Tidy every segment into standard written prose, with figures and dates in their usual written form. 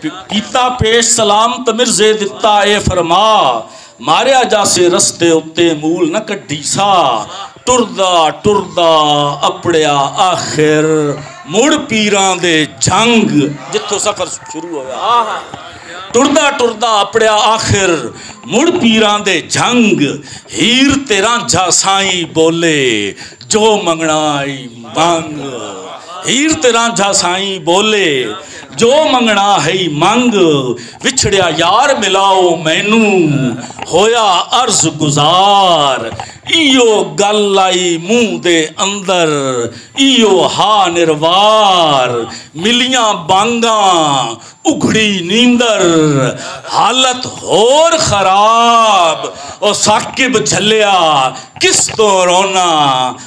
कीता पेश सलाम तो मिर्जे दिता ए फरमा मारिया जासे रस्ते उत्ते मूल न कड्डी सा टुरदा टुरदा अपड़िया आखिर मुड़ पीरां दे जंग जिथों सफर शुरू होया टुरदा टुरदा अपड़िया आखिर मुड़ पीरां दे जंग हीर ते रांझा साई बोले जो मंगना आई मंग हीर ते रांझा साई बोले जो मंगना है मंग विछड़िया यार मिलाओ मैनू होया अर्ज गुजार इयो गल आई मुंह दे अंदर इयो हा निर्वार मिलियां बांगा उघड़ी नींदर हालत होर खराब ओ साकिब झलिया किस तो रोना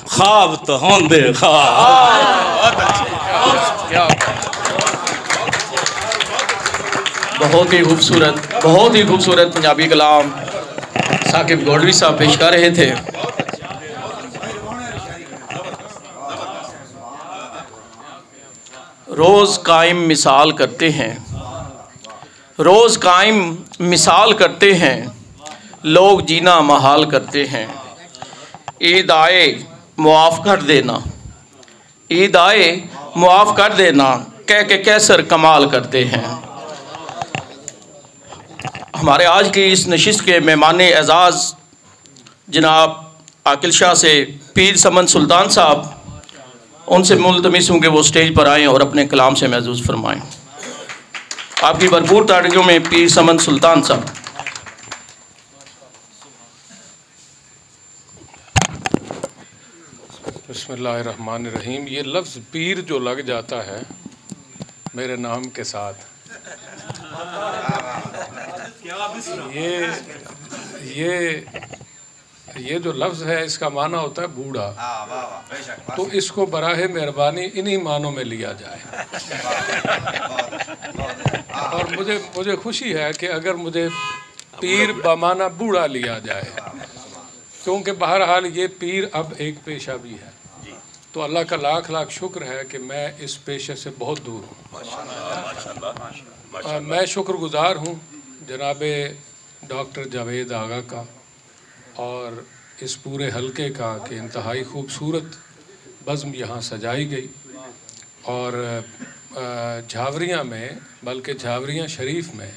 ख्वाब तो होंदे ख्वाब। बहुत ही खूबसूरत पंजाबी कलाम साकिब गौडवी साहब पेश कर रहे थे। रोज़ कायम मिसाल करते हैं, रोज़ कायम मिसाल करते हैं, लोग जीना महाल करते हैं। ईद आए मुआफ़ कर देना, ईद आए मुआफ़ कर देना, कह के कैसर कमाल करते हैं। हमारे आज की इस नशिस्त के मेहमान एज़ाज़ जनाब आकिल शाह से पीर समन सुल्तान साहब, उनसे मुल्तमिस हूँ कि वो स्टेज पर आएँ और अपने कलाम से महसूस फरमाएँ। आपकी भरपूर तारीफ़ों में पीर समन सुल्तान साहब। बिस्मिल्लाहिर्रहमानिर्रहीम। ये लफ्ज़ पीर जो लग जाता है मेरे नाम के साथ, ये जो लफ्ज़ है इसका माना होता है बूढ़ा, तो इसको बराहे मेहरबानी इन्हीं मानों में लिया जाए। और मुझे खुशी है कि अगर मुझे पीर बमाना बूढ़ा लिया जाए, क्योंकि बहरहाल ये पीर अब एक पेशा भी है, तो अल्लाह का लाख लाख शुक्र है कि मैं इस पेशे से बहुत दूर हूँ। मैं शुक्रगुज़ार हूँ जनाबे डॉक्टर जावेद आगा का और इस पूरे हलके का कि इंतहाई खूबसूरत बज़्म यहाँ सजाई गई। और झावरियाँ में, बल्कि झावरियाँ शरीफ में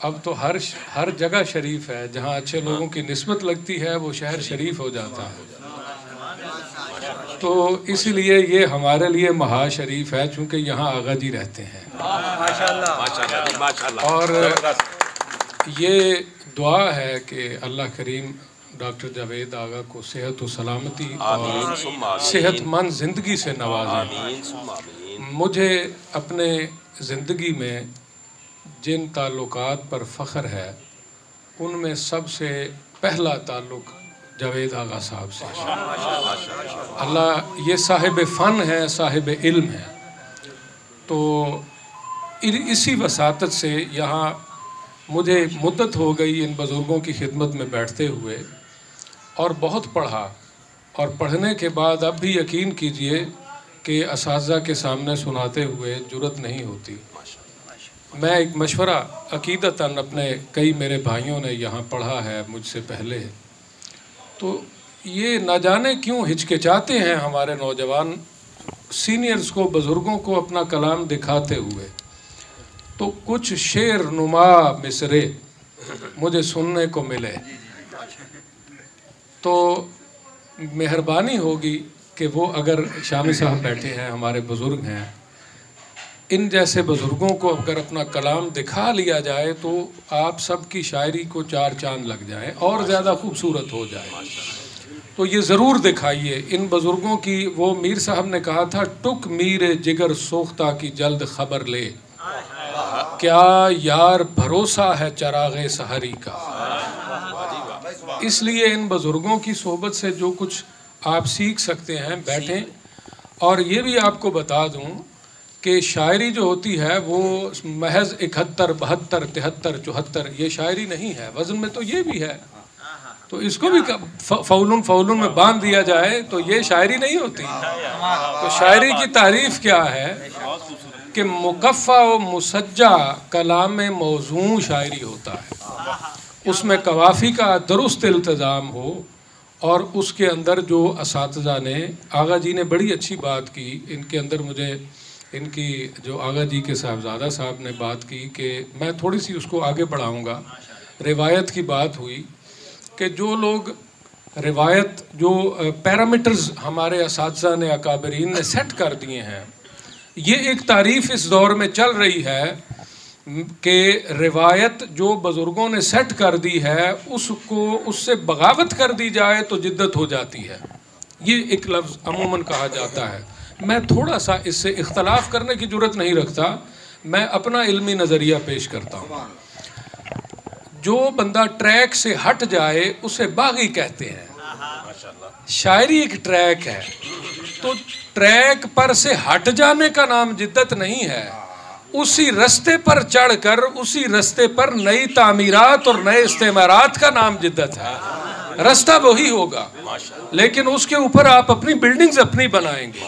अब तो हर जगह शरीफ है, जहाँ अच्छे लोगों की निस्बत लगती है वो शहर शरीफ हो जाता है। तो इसलिए ये हमारे लिए महा शरीफ है, चूँकि यहाँ आगा जी रहते हैं। और ये दुआ है कि अल्लाह करीम डॉक्टर जावेद आगा को सेहत व सलामती और सेहतमंद ज़िंदगी से नवाजें। मुझे अपने ज़िंदगी में जिन ताल्लुकात पर फ़ख्र है उनमें सबसे पहला ताल्लुक़ जावेद आगा साहब से। अल्लाह ये साहिब फ़न है, साहिब इल्म है, तो इसी वसातत से यहाँ मुझे मुद्दत हो गई इन बुज़ुर्गों की खिदमत में बैठते हुए, और बहुत पढ़ा, और पढ़ने के बाद अब भी यकीन कीजिए कि असातिज़ा के सामने सुनाते हुए जुर्रत नहीं होती। मैं एक मशवरा अकीदतन, अपने कई मेरे भाइयों ने यहाँ पढ़ा है मुझसे पहले, तो ये न जाने क्यों हिचकिचाते हैं हमारे नौजवान सीनियर्स को, बुज़ुर्गों को अपना कलाम दिखाते हुए। तो कुछ शेर नुमा मिसरे मुझे सुनने को मिले, तो मेहरबानी होगी कि वो, अगर शामी साहब बैठे हैं, हमारे बुज़ुर्ग हैं, इन जैसे बुज़ुर्गों को अगर अपना कलाम दिखा लिया जाए तो आप सबकी शायरी को चार चांद लग जाए और ज़्यादा खूबसूरत हो जाए। तो ये ज़रूर दिखाइए इन बुज़ुर्गों की। वो मीर साहब ने कहा था, टुक मीर जिगर सोख्ता की जल्द खबर ले, क्या यार भरोसा है चरागे सहरी का। इसलिए इन बुज़ुर्गों की सोहबत से जो कुछ आप सीख सकते हैं, बैठें। और ये भी आपको बता दूं कि शायरी जो होती है वो महज 71, 72, 73, 74 ये शायरी नहीं है, वज़न में तो ये भी है, तो इसको भी फ़ौलुन में बांध दिया जाए तो ये शायरी नहीं होती। तो शायरी की तारीफ़ क्या है कि मुकफ़ा व मुसज्जा कलाम मौज़ूं शायरी होता है, उसमें कवाफ़ी का दुरुस्त इल्तिज़ाम हो और उसके अंदर जो असातिज़ा ने, आगा जी ने बड़ी अच्छी बात की, इनके अंदर मुझे इनकी जो आगा जी के साहबजादा साहब ने बात की कि मैं थोड़ी सी उसको आगे बढ़ाऊँगा। रिवायत की बात हुई कि जो लोग रिवायत, जो पैरामीटर्स हमारे असातिज़ा ने, अकाबरीन ने सेट कर दिए हैं, ये एक तारीफ़ इस दौर में चल रही है कि रिवायत जो बुज़ुर्गों ने सेट कर दी है उसको, उससे बगावत कर दी जाए तो जिद्दत हो जाती है। ये एक लफ्ज़ अमूमन कहा जाता है। मैं थोड़ा सा इससे इख्तलाफ करने की ज़रूरत नहीं रखता, मैं अपना इल्मी नज़रिया पेश करता हूँ। जो बंदा ट्रैक से हट जाए उसे बागी कहते हैं। शायरी एक ट्रैक है, तो ट्रैक पर से हट जाने का नाम जिद्दत नहीं है, उसी रास्ते पर चढ़कर उसी रास्ते पर नई तामीरात और नए इस्तेमारात का नाम जिद्दत है। रास्ता वही होगा, लेकिन उसके ऊपर आप अपनी बिल्डिंग्स अपनी बनाएंगे,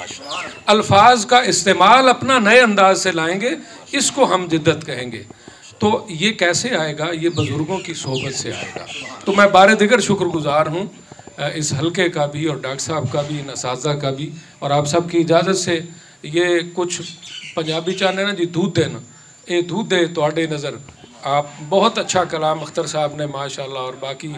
अल्फाज का इस्तेमाल अपना नए अंदाज से लाएंगे, इसको हम जिद्दत कहेंगे। तो ये कैसे आएगा? ये बुज़ुर्गों की सोहबत से आएगा। तो मैं बारे दिगर शुक्रगुजार हूँ इस हल्के का भी और डॉक्टर साहब का भी, नसाज़ा का भी, और आप सब की इजाज़त से ये कुछ पंजाबी चाहने ना जी दूध देना, ये दूध दे तुहाडे नज़र। आप बहुत अच्छा कलाम अख्तर साहब ने माशाल्लाह, और बाकी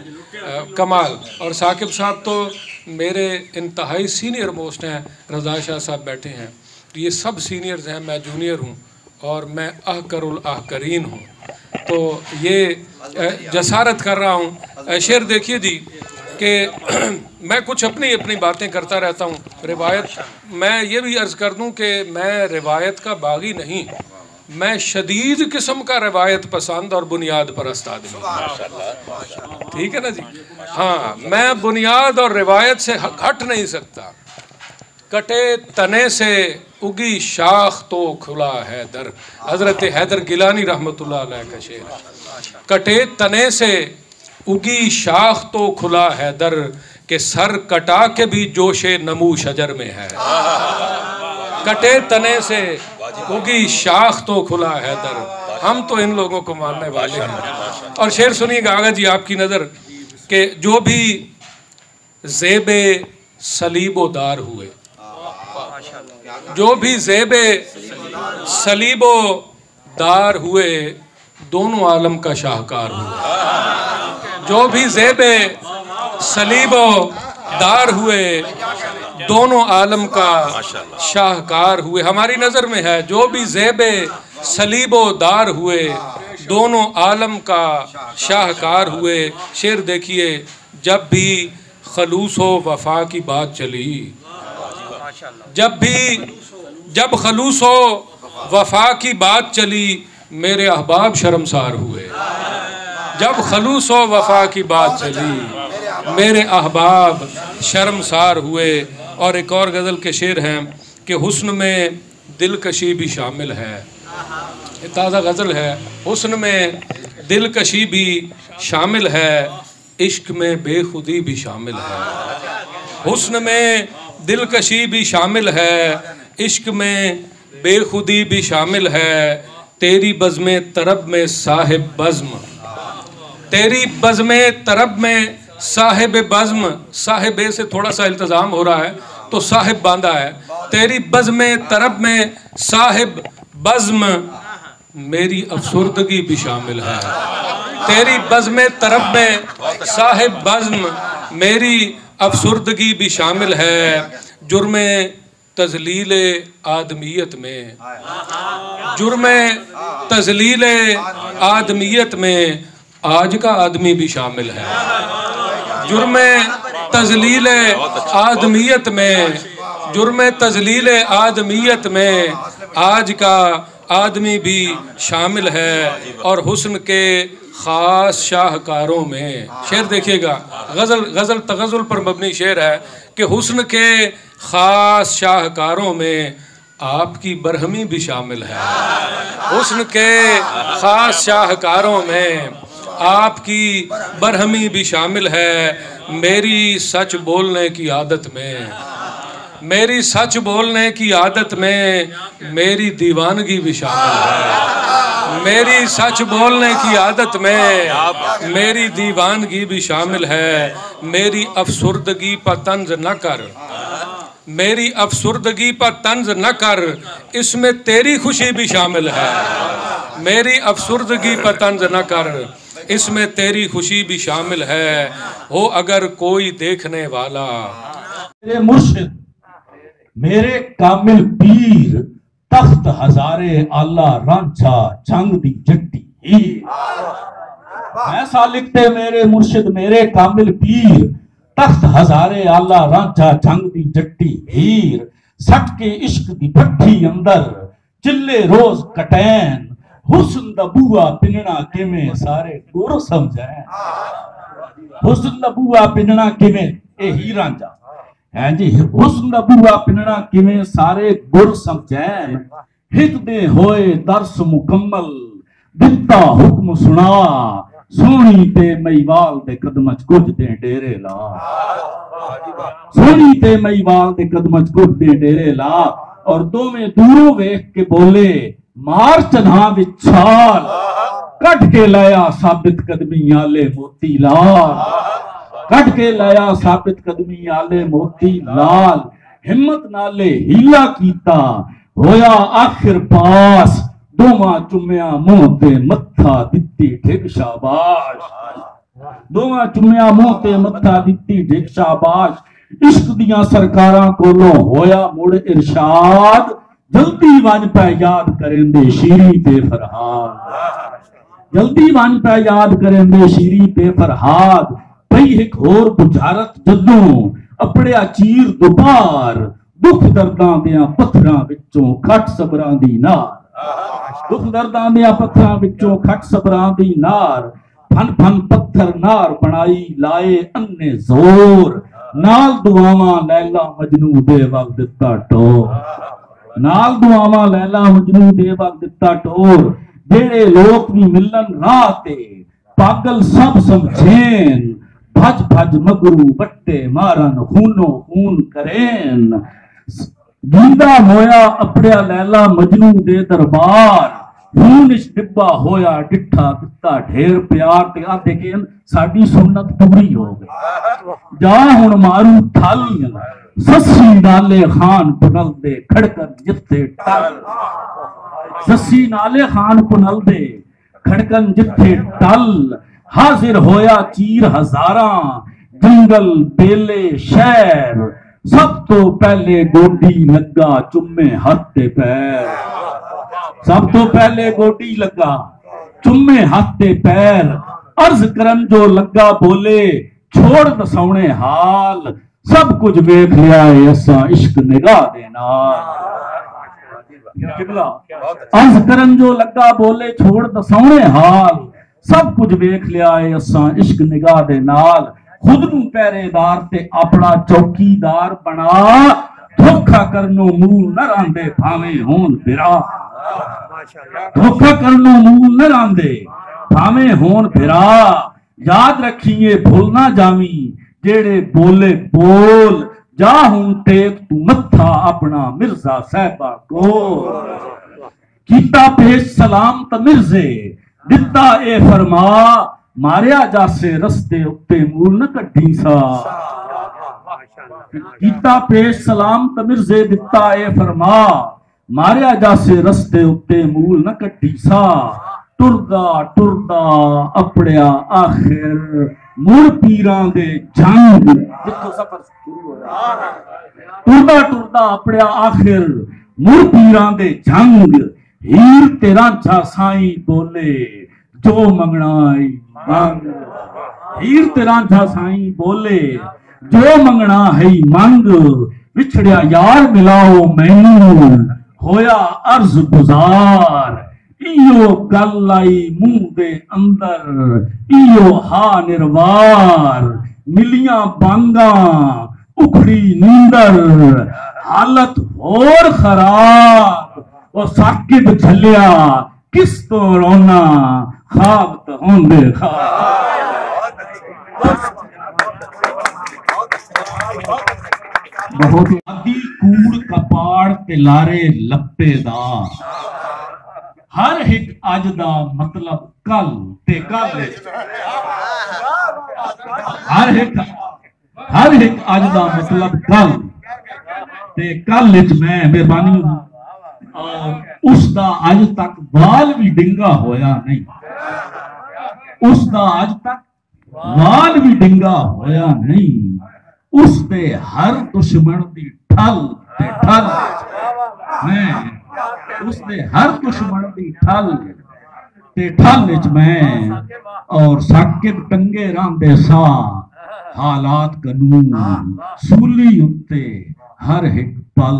कमाल, और साकिब साहब तो मेरे इंतहाई सीनियर मोस्ट हैं, रज़ा शाह साहब बैठे हैं, तो ये सब सीनियर्स हैं, मैं जूनियर हूँ और मैं अहकरुल अहकरीन हूँ। तो ये जसारत कर रहा हूँ। शेर देखिए जी कि मैं कुछ अपनी बातें करता रहता हूँ। रिवायत, मैं ये भी अर्ज़ कर दूँ कि मैं रिवायत का बागी नहीं, मैं शदीद किस्म का रिवायत पसंद और बुनियाद परस्त आदमी हूँ। ठीक है ना जी? हाँ, मैं बुनियाद और रिवायत से हट नहीं सकता। कटे तने से उगी शाख तो खुला है दर, हज़रत हैदर गिलानी रहमतुल्लाह अलैह का शेर। कटे तने से उगी शाख तो खुला है दर, के सर कटा के भी जोशे नमू शजर में है। कटे तने से उगी शाख तो खुला है दर, हम तो इन लोगों को मानने वाले हैं। और शेर सुनिएगा आगा जी आपकी नज़र के जो भी ज़ेबे सलीबोदार हुए, जो भी ज़ेबे सलीबोदार हुए, दोनों आलम का शाहकार हुए। जो भी ज़ेबे सलीबोदार हुए, दोनों आलम का शाहकार हुए। हमारी नज़र में है, जो भी ज़ेबे सलीबोदार हुए, दोनों आलम का शाहकार हुए। शेर देखिए, जब भी खलूस व वफा की बात चली, जब खलूस व वफा की बात चली, मेरे अहबाब शर्मसार हुए। जब खलूस व वफा की बात चली, मेरे अहबाब शर्मसार हुए। और एक और गज़ल के शेर हैं कि हुस्न में दिलकशी भी शामिल है। ये ताज़ा गज़ल है। हुस्न में दिलकशी भी शामिल है, इश्क में बेखुदी भी शामिल है। हुस्न में दिलकशी भी शामिल है, इश्क में बेखुदी भी शामिल है। तेरी बज़्म तरब में साहिब बज़्म, तेरी बज़्म तरब में साहिब बज़्म, साहिब से थोड़ा सा इल्तज़ाम हो रहा है तो साहिब बांधा है। तेरी बज़्म तरब में साहिब बज़्म, मेरी अफसुर्दगी भी शामिल है। तेरी बज़्म तरब में साहिब बज़्म, मेरी अफसुर्दगी भी शामिल है। जुर्मे तज़लील आदमियत में, जुर्मे तज़लील आदमियत में आज का आदमी भी शामिल है। जुर्मे तज़लील आदमियत में, जुर्मे तज़लील आदमियत में आज का आदमी भी शामिल है। और हुस्न के ख़ास शाहकारों में, शेर देखिएगा, गज़ल तग़ज़ुल पर मबनी शेर है कि हुस्न के ख़ास शाहकारों में आपकी बरहमी भी शामिल है। हुस्न के ख़ास शाहकारों में आपकी बरहमी भी शामिल है। मेरी सच बोलने की आदत में, मेरी सच बोलने की आदत में मेरी दीवानगी भी शामिल है। मेरी सच बोलने की आदत में मेरी दीवानगी भी शामिल है। मेरी अफसुर्दगी पर तंज न कर, मेरी अफसुर्दगी पर तंज न कर, इसमें तेरी खुशी भी शामिल है। मेरी अफसुर्दगी पर तंज न कर, इसमें तेरी खुशी भी शामिल है। हो अगर कोई देखने वाला। मेरे मुर्शिद मेरे कामिल पीर, तख्त हजारे आला रांझा जंग दी जट्टी हीर। ऐसा लिखते मेरे मुर्शिद मेरे कामिल पीर, तख्त हजारे आला रांझा जंग दी जट्टी हीर। सट के इश्क दी भट्ठी अंदर चिल्ले रोज कटैन, हुस्न दा बूआ पिनना किवें सारे गुर समझैन। हुस्न दा बूआ पिनना किवें, ए ही रांझा है जी, हुस्न दा बूआ पिनना किवें सारे गुर समझैन। हित दे होए दर्स मुकम्मल, दिता हुक्म सुना, सोनी ते मईवाल दे कदम च कुछ दे डेरे ला। सोनी ते मईवाल दे कदम च कुछ दे डेरे ला। और दोवें दूरों वेख के बोले मार चन्हा विच छाल, कट के लाया साबित कदमी आले मोती लाल। कट के लाया साबित कदमी आले मोती लाल। हिम्मत नाले हीला कीता, होया आखिर पास, दोवां चुम्मिया मुंह ते मत्था दित्ती ढिग शाबाश। दोवां चुम्मिया मुंह ते मत्था दित्ती ढिग शाबाश। इश्क दियां सरकारां कोलों होया मुड़ इरशाद, जल्दी वन पै याद करेंदे शीरी ते फरहाद। जल्दी वन पै याद करेंदे शीरी ते फरहाद। पई एक होर बुझारत जदों अपड़िया चीर दुपार, दुख दर्दां दियां पत्थरां विचों खट सबरां दी नार। दुख दर्दां दियां पत्थरां विचों खट सबरां दी नार। फन फन पत्थर नार बनाई लाए अन्ने जोर, नाल दुआवां लैला मजनू दे वक्त दिता टोर। नाल दुआवां लैला मजनू दे वक्त दिता टोर। जेड़े लोग भी मिलन राह ते पागल सब समझेन, भज भज मगरू बट्टे मारन खूनो खून करेन। गींदा होया अपड़िया लैला मजनू दे दरबार, खून इच डिब्बा होया डिठा दिता ढेर प्यार। ते आते के साडी सुन्नत पूरी हो गई। जा हुण मारू ठल, सस्सी नाले खान पुनल दे खड़कन जिथे टल। सस्सी नाले खान पुनल दे खड़कन जिथे टल। हाजिर होया चीर हजारा, जंगल बेले शहर। सब तो पहले गोडी लगा चुम्मे हाथ ते पैर। सब तो पहले गोडी लगा चुम्मे हाथ ते पैर। अर्ज करन जो लगा बोले छोड़ दसाउने हाल, सब कुछ वेख लिया ऐसा इश्क निगाह दे नाल। अर्ज करन जो लगा बोले छोड़ दसाउने हाल, सब कुछ वेख लिया ऐसा इश्क निगाह दे नाल। खुद नू पहरेदार ते अपना चौकीदार बना, धोखा करनो मूल न रांदे भावें होन फिरा। धोखा करनो मूल न रांदे भावें होन फिरा। याद रखिए भूल ना जावी, जेड़े बोले बोल। जा हुन टेक तू मत्था अपना मिर्जा साहबा को। कीता पेश सलाम त मिर्जे, दिता ए फरमा, मारिया जासे रस्ते उत्ते मूल न कड्डी सा। कीता पेश सलाम त मिर्जे, दिता ए फरमा, मारिया जासे रस्ते उत्ते मूल न कड्डी सा। टुरदा टुरदा अपड़िया आखिर मुड़ पीरां दे जंग। जिथों सफर शुरू होया, टुरदा टुरदा अपड़िया आखिर मुड़ पीरां दे जंग। हीर ते रांझा साईं बोले जो मंगना आई मंग। हीर ते रांझा साईं बोले जो मंगना है मंग। विछड़िया यार मिलाओ मैनू, होया अर्ज गुजार। इयो गल आई मुंह दे अंदर, इयो हा निर्वार। मिलियां बांगा उखड़ी नींदर, हालत होर खराब। वो साकिब झलिया किस तो रोना, खाब तो होंदे खाब। बहुत आदि कूड़ कपाड़ ते लारे लप्पे दा हर एक अज दा मतलब कल ते कल हर एक अज दा मतलब कल ते कल विच मैं मेहरबानी उसदा अज तक वाल भी डिंगा होया नहीं, उसदा अज तक वाल भी डिंगा होया नहीं, उसदे हर दुश्मन दी ठल ते ठल मैं उसदे हर दुश्मन दी ठल ते ठल विच मैं और साकिब टंगे रांदे सा हालात कानून सूली उत्ते हर एक पल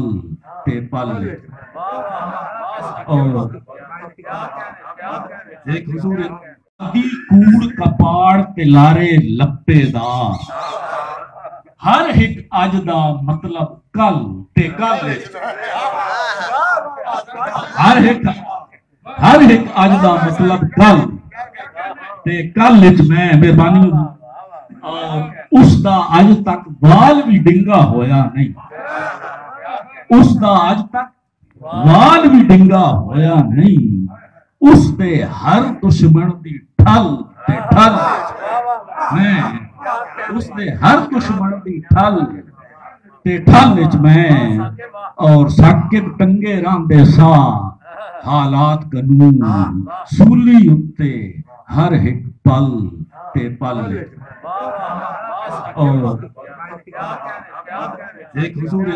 ते पल और एक हुजूर आदि कूड़ कपाड़ ते लारे लप्पे दा हर एक अज दा मतलब कल ते कल हर एक अज दा मतलब कल ते कल विच मैं मेहरबानी उसदा अज तक वाल भी डिंगा होया नहीं, उसदा अज तक वाल भी डिंगा होया नहीं, उसदे हर दुश्मन दी ठल ते ठल मैं उसदे हर दुश्मन दी ठल ते ठल विच मैं और साकिब टंगे रांदे सा हालात कानून सूली उत्ते हर एक पल ते पल और एक हुजूर